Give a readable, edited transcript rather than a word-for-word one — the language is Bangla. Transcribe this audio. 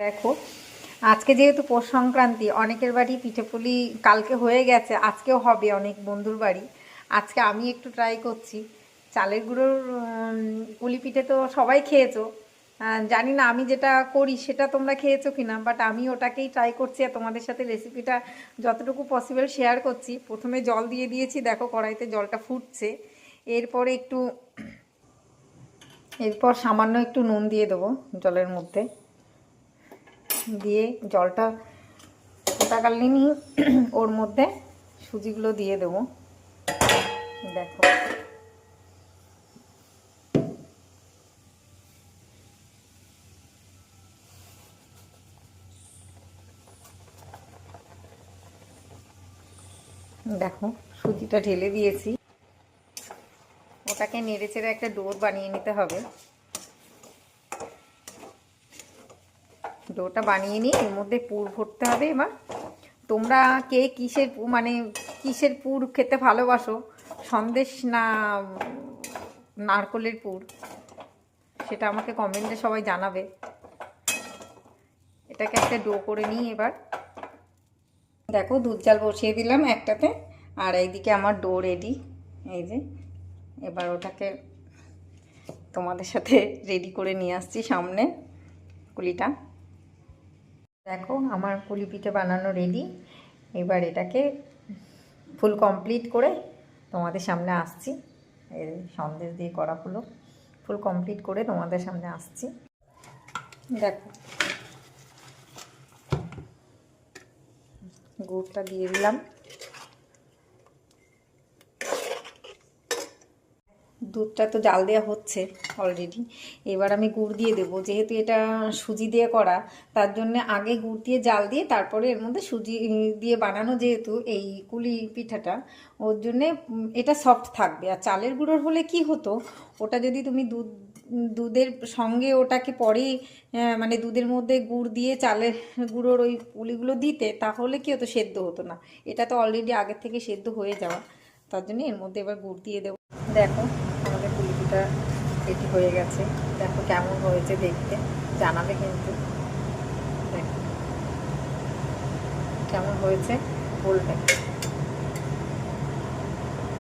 দেখো, আজকে যেহেতু পৌষ সংক্রান্তি, অনেকের বাড়ি পিঠেপুলি কালকে হয়ে গেছে, আজকেও হবে অনেক বন্ধুর বাড়ি। আজকে আমি একটু ট্রাই করছি চালের গুঁড়োর পুলি পিঠে। তো সবাই খেয়েছো, জানি না আমি যেটা করি সেটা তোমরা খেয়েছো কিনা, বাট আমি ওটাকেই ট্রাই করছি আর তোমাদের সাথে রেসিপিটা যতটুকু পসিবল শেয়ার করছি। প্রথমে জল দিয়ে দিয়েছি, দেখো কড়াইতে জলটা ফুটছে। এরপরে এরপর সামান্য একটু নুন দিয়ে দেবো জলের মধ্যে, দিয়ে জলটা ফোটাকালীনই ওর মধ্যে সুজিগুলো দিয়ে দেবো। দেখো, দেখো সুজিটা ঢেলে দিয়েছি। ওটাকে নেড়ে চেড়ে একটা ডোর বানিয়ে নিতে হবে। ডোটা বানিয়ে নিয়ে এর মধ্যে পুর ভরতে হবে। এবার তোমরা কে কিসের পুর খেতে ভালোবাসো, সন্দেশ না নারকলের পুর, সেটা আমাকে কমেন্টে সবাই জানাবে। এটাকে একটা ডো করে নিই। এবার দেখো, দুধ জাল বসিয়ে দিলাম একটাতে, আর এইদিকে আমার ডো রেডি। এই যে, এবার ওটাকে তোমাদের সাথে রেডি করে নিয়ে আসছি সামনে কুলিটা। দেখো, আমার পুলি পিঠে বানানো রেডি। এবার এটাকে ফুল কমপ্লিট করে তোমাদের সামনে আসছি। এই সন্দেশ দিয়ে করা ফুল কমপ্লিট করে তোমাদের সামনে আসছি। দেখো, গুড়টা দিয়ে দিলাম। দুধটা তো জাল দেওয়া হচ্ছে অলরেডি। এবার আমি গুড় দিয়ে দেবো, যেহেতু এটা সুজি দিয়ে করা, তার জন্য আগে গুড় দিয়ে জাল দিয়ে তারপরে এর মধ্যে সুজি দিয়ে বানানো, যেহেতু এই কুলি পিঠাটা, ওর জন্যে এটা সফট থাকবে। আর চালের গুঁড়োর হলে কি হতো, ওটা যদি তুমি দুধের সঙ্গে ওটাকে পরে মানে দুধের মধ্যে গুড় দিয়ে চালের গুঁড়োর ওই পুলিগুলো দিতে, তাহলে কি হতো, সেদ্ধ হতো না। এটা তো অলরেডি আগের থেকে সেদ্ধ হয়ে যাওয়া, তার জন্য এর মধ্যে এবার গুড় দিয়ে দেবো। দেখো, আমাদের পুলিপিঠা রেডি হয়ে গেছে। দেখো কেমন হয়েছে দেখতে, জানাবে কিন্তু। দেখো কেমন হয়েছে বলবে।